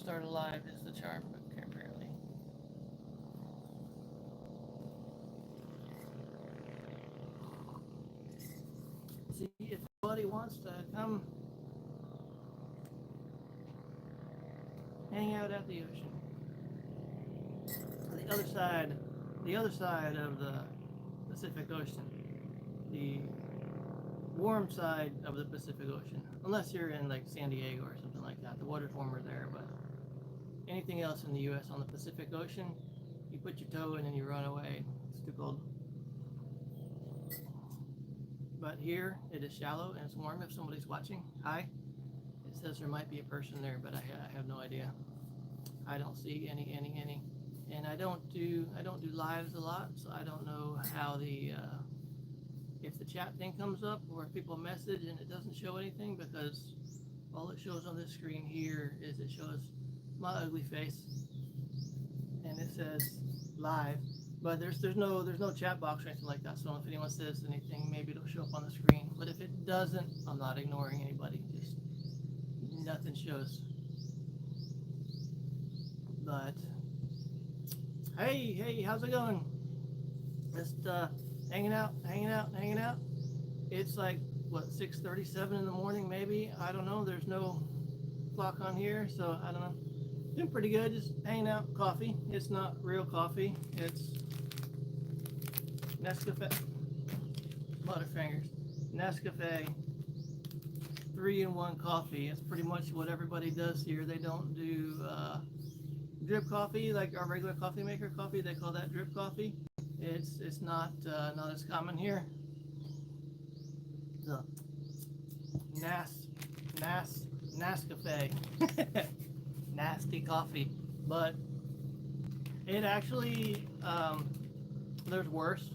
start alive is the charm, apparently. See, if anybody wants to come hang out at the ocean, the other side of the Pacific Ocean, the warm side of the Pacific Ocean, unless you're in like San Diego or something like that. The water's warmer there, but anything else in the U.S. on the Pacific Ocean, you put your toe in and you run away. It's too cold. But here it is shallow and it's warm. If somebody's watching, hi. It says there might be a person there, but I have no idea. I don't see any, and I don't do lives a lot, so I don't know how the if the chat thing comes up or if people message and it doesn't show anything, because all it shows on this screen here is it shows my ugly face and it says live, but there's no chat box or anything like that. So if anyone says anything, maybe it'll show up on the screen. But if it doesn't, I'm not ignoring anybody. Just nothing shows. But hey, how's it going? Just hanging out. It's like what, 6:37 in the morning, maybe. I don't know. There's no clock on here, so I don't know. Doing pretty good. Just hanging out. Coffee. It's not real coffee. It's Nescafe. Butterfingers. Nescafe. 3-in-1 coffee. It's pretty much what everybody does here. They don't do drip coffee like our regular coffee maker coffee. They call that drip coffee. It's not as common here. The Nescafe. Nasty coffee, but it actually there's worse.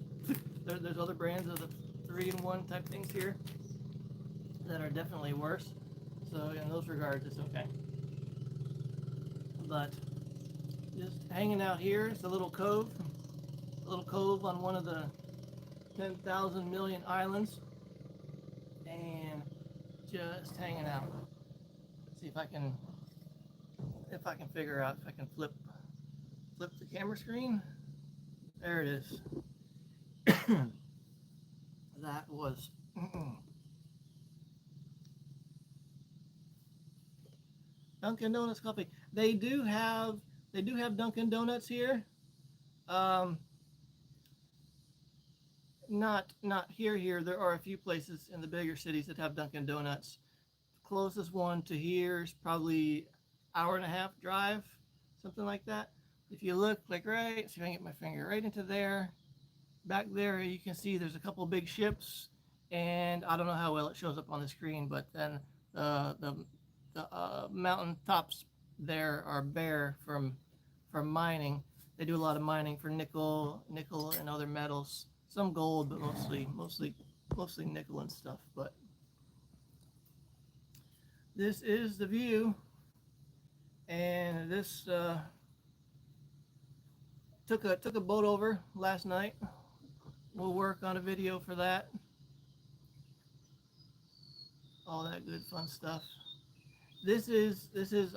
There's other brands of the 3-in-1 type things here that are definitely worse. So in those regards, it's okay. But just hanging out here. It's a little cove on one of the 10,000 million islands, and just hanging out. Let's see if I can figure out if I can flip the camera screen. There it is. That was Dunkin' Donuts coffee. They do have Dunkin' Donuts here. Not here. There are a few places in the bigger cities that have Dunkin' Donuts. The closest one to here is probably hour and a half drive, something like that. If you look like right, see if I can get my finger right into there. Back there, you can see there's a couple big ships, and I don't know how well it shows up on the screen, but then the mountain tops there are bare from mining. They do a lot of mining for nickel and other metals. Some gold, but mostly nickel and stuff. But this is the view, and this took a boat over last night. We'll work on a video for that. All that good fun stuff. This is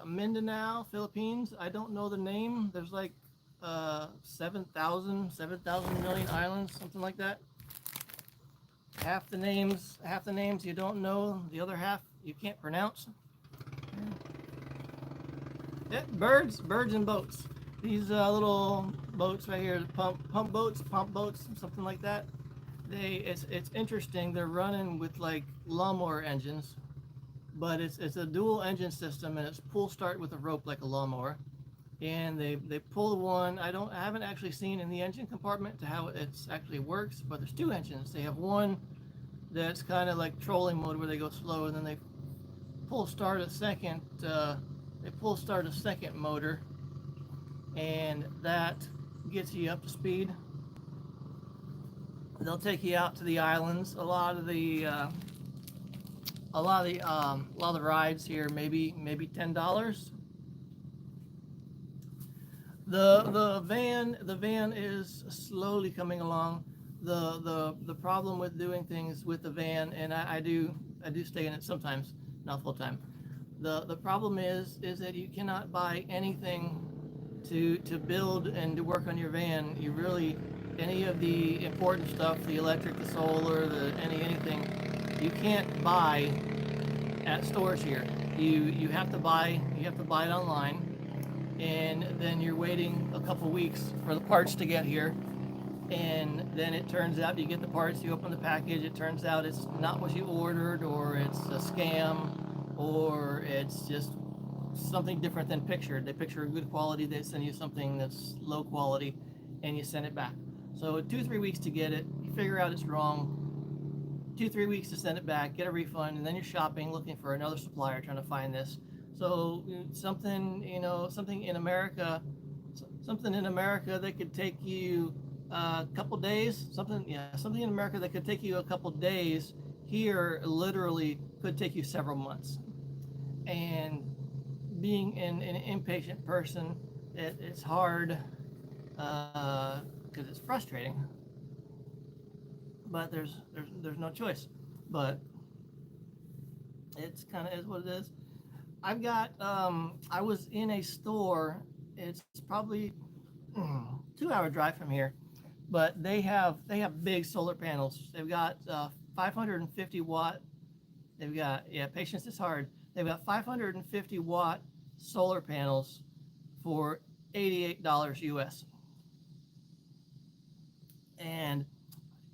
Mindanao, Philippines. I don't know the name. There's like 7,000 million islands, something like that. Half the names you don't know. The other half you can't pronounce. Yeah, birds and boats. These little boats right here, pump boats, something like that. It's interesting. They're running with like lawnmower engines, but it's a dual engine system, and it's pull start with a rope like a lawnmower. And they pull the one. I haven't actually seen in the engine compartment to how it actually works, but there's two engines. They have one that's kind of like trolling mode where they go slow, and then they pull start a second. They pull start a second motor, and that gets you up to speed. They'll take you out to the islands. A lot of the rides here, maybe $10. The van is slowly coming along. The problem with doing things with the van, and I do stay in it sometimes, not full time. The problem is that you cannot buy anything to build and to work on your van. You really, any of the important stuff, the electric, the solar, the anything, you can't buy at stores here. You have to buy it online, and then you're waiting a couple weeks for the parts to get here. And then it turns out you get the parts, you open the package, it turns out it's not what you ordered, or it's a scam, or it's just something different than pictured. They picture a good quality, they send you something that's low quality, and you send it back. So 2-3 weeks to get it, you figure out it's wrong, 2-3 weeks to send it back, get a refund, and then you're shopping looking for another supplier trying to find this. So something in America, that could take you a couple days. Something in America that could take you a couple days here literally could take you several months. And being an impatient person, it's hard because it's frustrating. But there's no choice. But it's kind of is what it is. I was in a store. It's probably 2 hour drive from here, but they have big solar panels. They've got 550 watt. They've got, yeah, patience is hard. They've got 550-watt solar panels for $88 US, and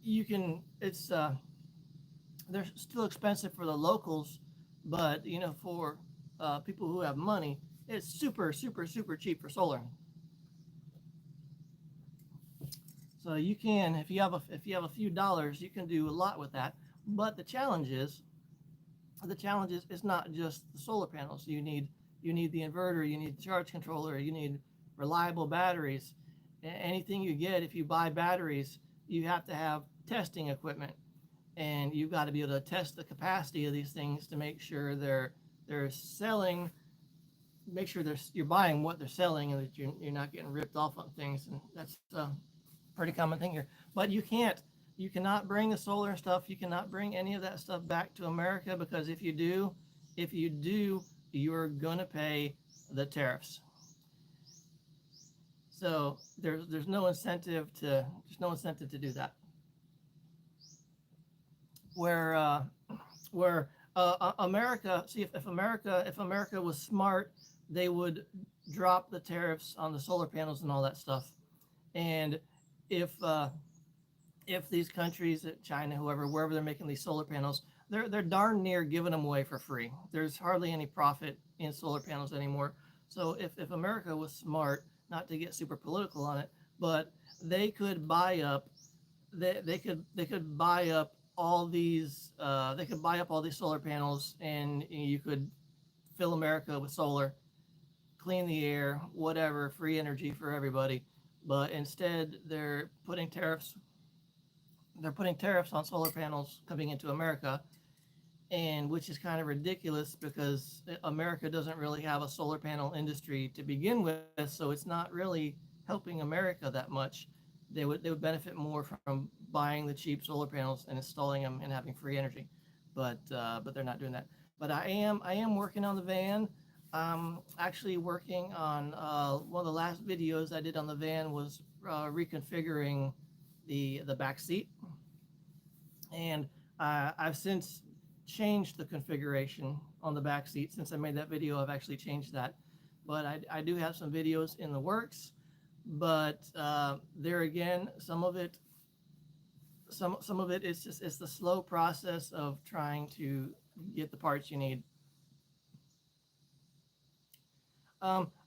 you can it's they're still expensive for the locals, but for people who have money, it's super super super cheap for solar. So you can, if you have a few dollars, you can do a lot with that. But the challenge is it's not just the solar panels. You need the inverter, you need the charge controller, you need reliable batteries. Anything you get, if you buy batteries, you have to have testing equipment, and you've got to be able to test the capacity of these things to make sure they're selling, make sure you're buying what they're selling, and that you're not getting ripped off on things. And that's a pretty common thing here. But you cannot bring the solar stuff, you cannot bring any of that stuff back to America, because if you do, you're gonna pay the tariffs. So there's no incentive to do that. Where America, see, if America was smart, they would drop the tariffs on the solar panels and all that stuff. And if these countries, China, whoever, wherever they're making these solar panels, they're darn near giving them away for free. There's hardly any profit in solar panels anymore. So if America was smart, not to get super political on it, but they could buy up they could buy up all these solar panels, and you could fill America with solar, clean the air, whatever, free energy for everybody. But instead, they're putting tariffs on solar panels coming into America, and which is kind of ridiculous because America doesn't really have a solar panel industry to begin with, so it's not really helping America that much. They would benefit more from buying the cheap solar panels and installing them and having free energy, but they're not doing that. But I am working on the van. Actually working on one of the last videos I did on the van was reconfiguring the back seat, and I've since changed the configuration on the back seat. Since I made that video, I've actually changed that. But I do have some videos in the works. But there again, some of it is just, it's the slow process of trying to get the parts you need.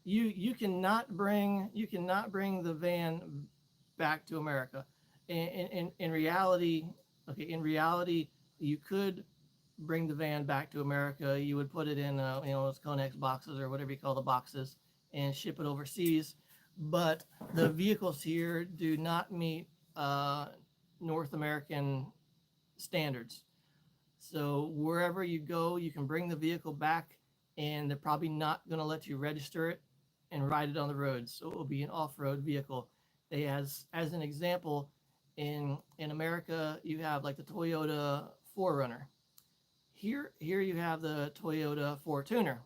You cannot bring the van back to America. In reality, okay, in reality, you could bring the van back to America. You would put it in, those Conex boxes or whatever you call the boxes, and ship it overseas. But the vehicles here do not meet North American standards. So wherever you go, you can bring the vehicle back, and they're probably not going to let you register it and ride it on the roads. So it will be an off-road vehicle. As an example, in America, you have like the Toyota 4Runner. Here you have the Toyota Fortuner.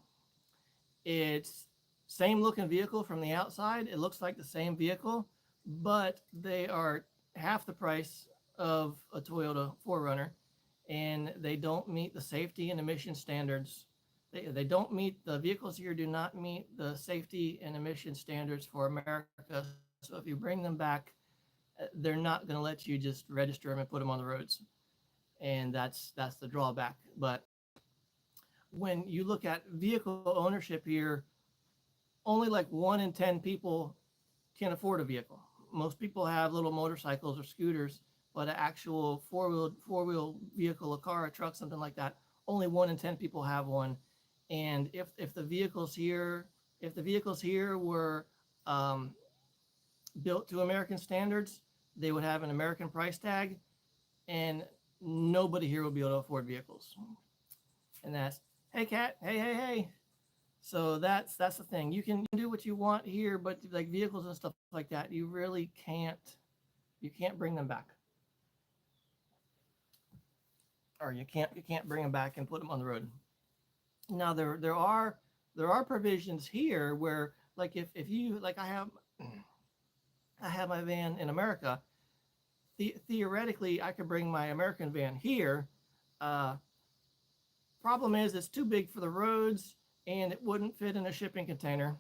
It's same looking vehicle from the outside. It looks like the same vehicle, but they are half the price of a Toyota 4Runner, and they don't meet the safety and emission standards. They don't meet the vehicles here do not meet the safety and emission standards for America. So if you bring them back, they're not going to let you just register them and put them on the roads, and that's the drawback. But when you look at vehicle ownership here, only like 1 in 10 people can afford a vehicle. Most people have little motorcycles or scooters, but an actual four wheel vehicle, a car, a truck, something like that, only 1 in 10 people have one. And if the vehicles here were um, built to American standards, they would have an American price tag, and nobody here would be able to afford vehicles. And that's, hey cat, hey. So that's the thing. You can do what you want here, but like vehicles and stuff like that, you really can't bring them back, or you can't bring them back and put them on the road. Now there are provisions here where, like, if you like I have my van in America. Theoretically, I could bring my American van here. Uh, Problem is, it's too big for the roads, and it wouldn't fit in a shipping container.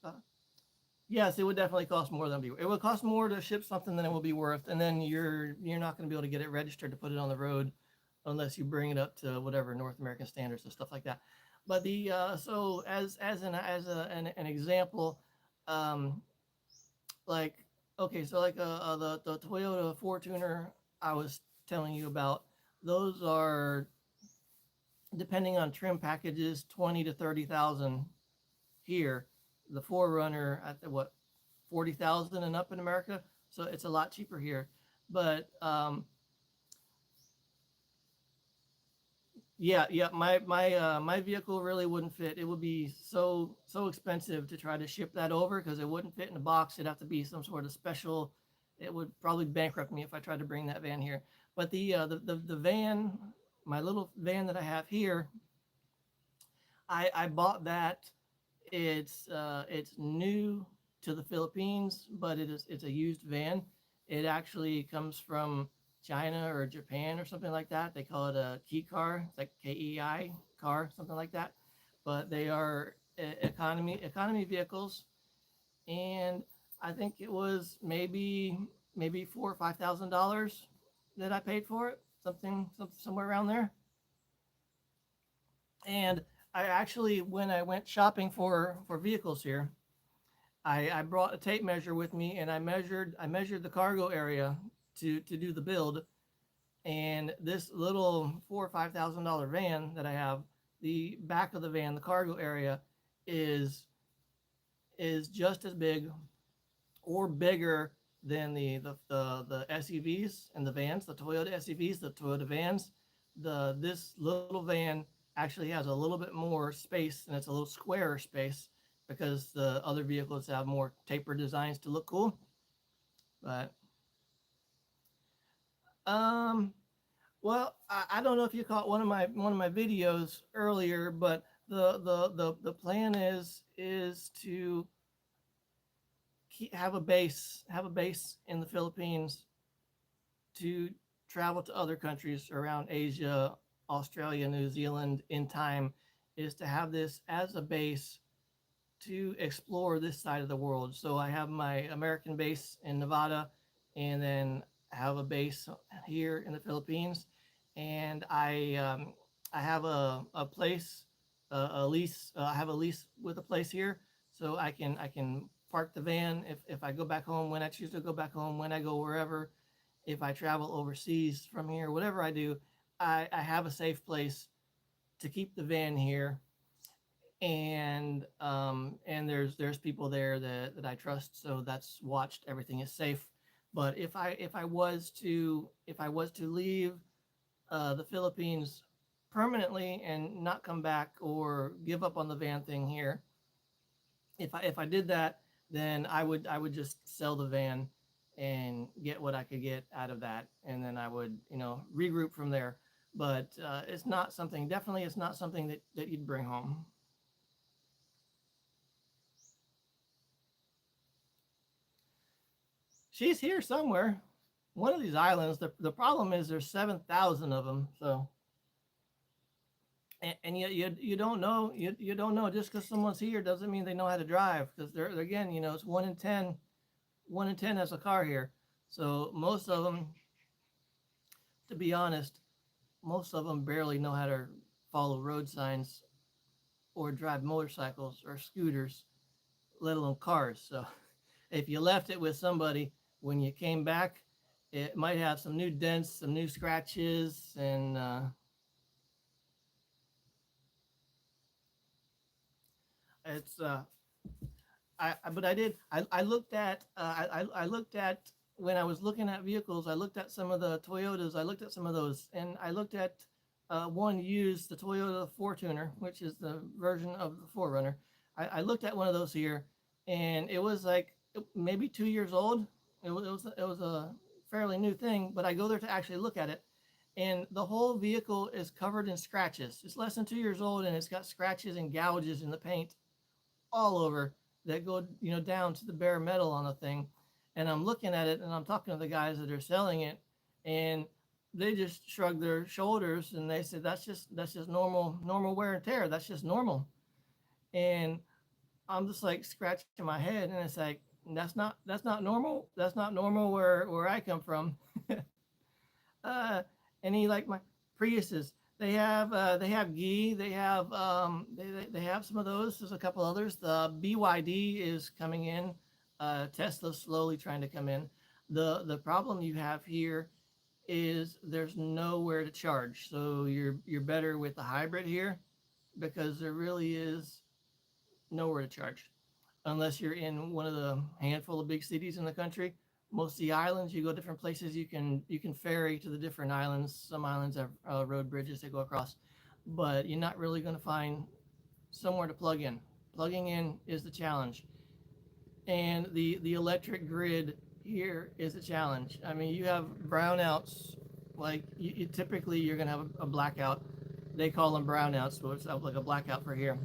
Uh, yes, it would definitely cost more than it would cost more to ship something than it will be worth, and then you're not going to be able to get it registered to put it on the road unless you bring it up to whatever North American standards and stuff like that. But the so as an example, um, like okay, so like the Toyota Fortuner I was telling you about, those are, depending on trim packages, 20 to 30,000 here. The Forerunner at what 40,000 and up in America, so it's a lot cheaper here. But yeah, my vehicle really wouldn't fit. It would be so expensive to try to ship that over because it wouldn't fit in a box. It'd have to be some sort of special. It would probably bankrupt me if I tried to bring that van here. But the van, my little van that I have here, I bought that. It's new to the Philippines, but it's a used van. It actually comes from China or Japan or something like that. They call it a key car. It's like KEI car, something like that. But they are economy vehicles, and I think it was maybe $4 or $5,000 that I paid for it, somewhere around there. And I actually, when I went shopping for vehicles here, I brought a tape measure with me, and I measured the cargo area to do the build. And this little $4 or $5,000 van that I have, the back of the van, the cargo area, is is just as big or bigger than the SUVs and the vans, the Toyota SUVs, the Toyota vans. This little van actually has a little bit more space, and it's a little squarer space because the other vehicles have more taper designs to look cool. But um, well, I don't know if you caught one of my videos earlier, but the plan is to have a base in the Philippines to travel to other countries around Asia, Australia, New Zealand in time, is to have this as a base to explore this side of the world. So I have my American base in Nevada, and then have a base here in the Philippines, and I have a place, a lease. I have a lease with a place here, so I can park the van if I go back home, when I choose to go back home, when I go wherever, if I travel overseas from here, whatever I do, I have a safe place to keep the van here. And there's people there that I trust, so that's watched, everything is safe. But if I was to leave the Philippines permanently and not come back, or give up on the van thing here, if I did that, then I would just sell the van and get what I could get out of that, and then I would regroup from there. but it's not something. Definitely, it's not something that you'd bring home. She's here somewhere. One of these islands. The problem is there's 7,000 of them. So and you don't know you don't know just because someone's here doesn't mean they know how to drive because they're again it's 1 in 10, 1 in 10 has a car here. So most of them, to be honest, most of them barely know how to follow road signs or drive motorcycles or scooters, let alone cars. So if you left it with somebody, when you came back, it might have some new dents, some new scratches, and it's but I did. I looked at. I looked at when I was looking at vehicles. I looked at some of the Toyotas. I looked at some of those, and I looked at one used, the Toyota Fortuner, which is the version of the Forerunner. I looked at one of those here, and it was like maybe 2 years old. It was a fairly new thing, but I go there to actually look at it, and the whole vehicle is covered in scratches. It's less than 2 years old, and it's got scratches and gouges in the paint all over that go down to the bare metal on the thing. And I'm looking at it and I'm talking to the guys that are selling it, and they just shrug their shoulders and they said that's just normal wear and tear. That's just normal. And I'm just like scratching my head, and it's like that's not normal. That's not normal where I come from. uh, any like my Priuses. They have ghee. They have some of those. There's a couple others. The BYD is coming in. Tesla's slowly trying to come in. The problem you have here is there's nowhere to charge. So you're better with the hybrid here because there really is nowhere to charge unless you're in one of the handful of big cities in the country. Most of the islands, you go different places. You can ferry to the different islands. Some islands have road bridges that go across, but you're not really going to find somewhere to plug in. Plugging in is the challenge, and the electric grid here is a challenge. I mean, you have brownouts. Like typically, you're going to have a blackout. They call them brownouts, so it's like a blackout for here.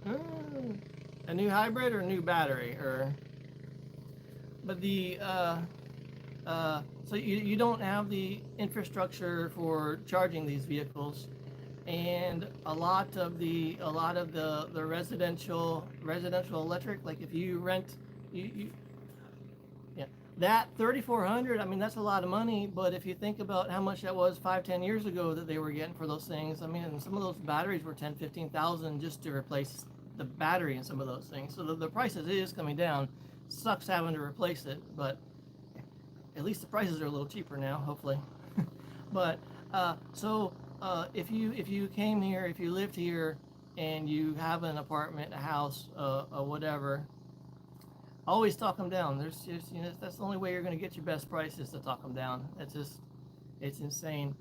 Hmm. A new hybrid or new battery or but the so you don't have the infrastructure for charging these vehicles, and a lot of the residential electric, like if you rent you yeah, that 3,400. I mean, that's a lot of money. But if you think about how much that was 5, 10 years ago that they were getting for those things, I mean, some of those batteries were 10, 15,000 just to replace the battery in some of those things. So the prices is coming down. Sucks having to replace it, but at least the prices are a little cheaper now, hopefully. But if you came here, if you lived here, and you have an apartment, a house, whatever, always talk them down. There's just that's the only way you're going to get your best prices to talk them down. It's insane,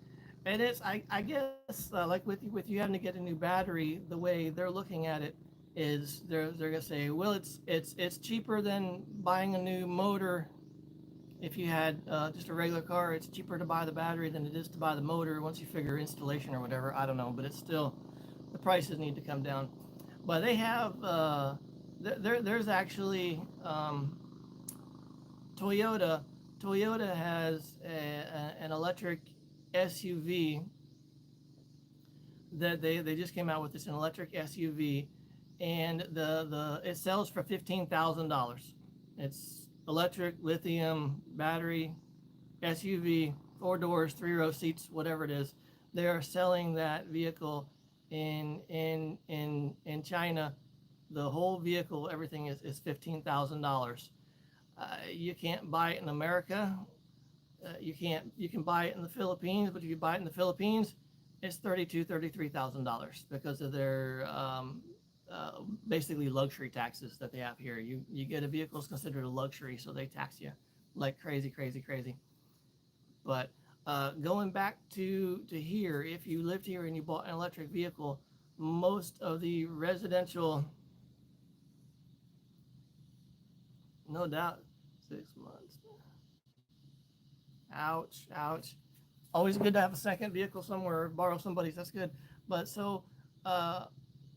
and I guess like with you having to get a new battery, the way they're looking at it is they're going to say, well, it's cheaper than buying a new motor. If you had just a regular car, it's cheaper to buy the battery than it is to buy the motor. Once you figure installation or whatever, I don't know, but it's still the prices need to come down. But they have there's actually Toyota. Toyota has an electric SUV that they just came out with. This an electric SUV, and the it sells for $15,000. It's electric, lithium battery, SUV, 4 doors, 3 row seats, whatever it is. They are selling that vehicle in China. The whole vehicle, everything is $15,000. You can't buy it in America. You can buy it in the Philippines, but if you buy it in the Philippines, it's $33,000 because of their basically luxury taxes that they have here. You get a vehicle is considered a luxury, so they tax you like crazy, crazy, crazy. But going back to here, if you lived here and you bought an electric vehicle, most of the residential, no doubt, 6 months. Ouch, ouch. Always good to have a second vehicle somewhere, borrow somebody's. That's good. But so, uh,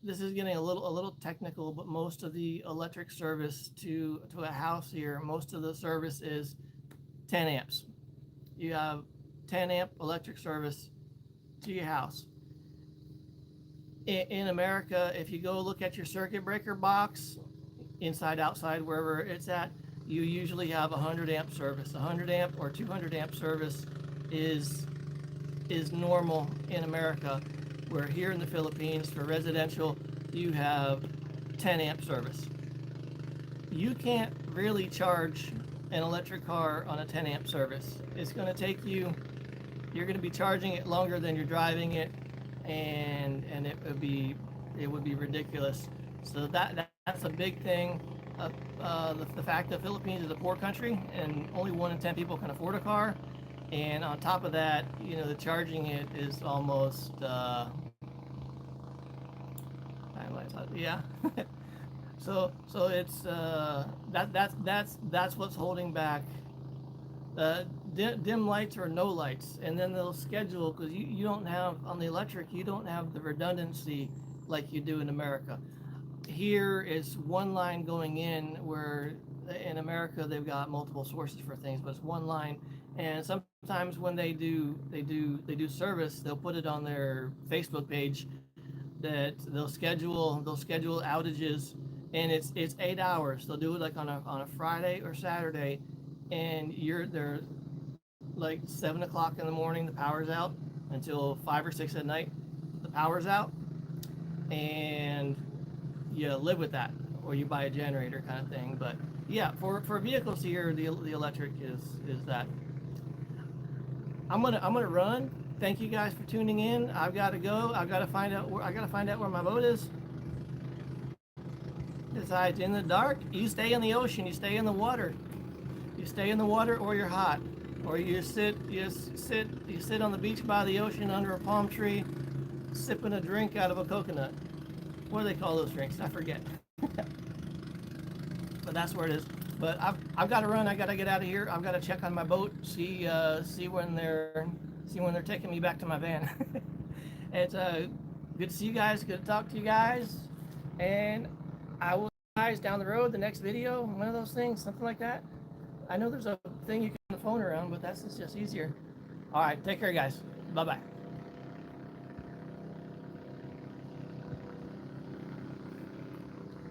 this is getting a little technical. But most of the electric service to a house here, most of the service is 10 amps. You have 10 amp electric service to your house. In America, if you go look at your circuit breaker box, inside, outside, wherever it's at, you usually have 100 amp service. 100 amp or 200 amp service is normal in America. Where here in the Philippines, for residential, you have 10 amp service. You can't really charge an electric car on a 10 amp service. It's going to take you, you're going to be charging it longer than you're driving it, and it would be ridiculous. So that's a big thing. The fact that Philippines is a poor country and only 1 in 10 people can afford a car, and on top of that, the charging it is almost yeah. So it's that's what's holding back. Dim lights or no lights, and then they'll schedule, because you don't have, on the electric, you don't have the redundancy like you do in America. Here is one line going in, where in America they've got multiple sources for things, but it's one line. And sometimes when they do service, they'll put it on their Facebook page that they'll schedule outages, and it's 8 hours. They'll do it like on a Friday or Saturday, and you're there like 7 o'clock in the morning, the power's out, until 5 or 6 at night, the power's out, and you live with that, or you buy a generator kind of thing. But yeah, for vehicles here, the electric is that. I'm gonna run. Thank you guys for tuning in. I've got to go. I've got to find out where my boat is. Besides, in the dark, you stay in the ocean. You stay in the water. You stay in the water, or you're hot, or you sit on the beach by the ocean under a palm tree, sipping a drink out of a coconut. What do they call those drinks? I forget. But that's where it is. But I've got to run. I got to get out of here. I've got to check on my boat. See when they're taking me back to my van. It's good to see you guys. Good to talk to you guys. And I will see you guys down the road. The next video, one of those things, something like that. I know there's a thing you can phone around, but that's just easier. All right, take care, guys. Bye bye.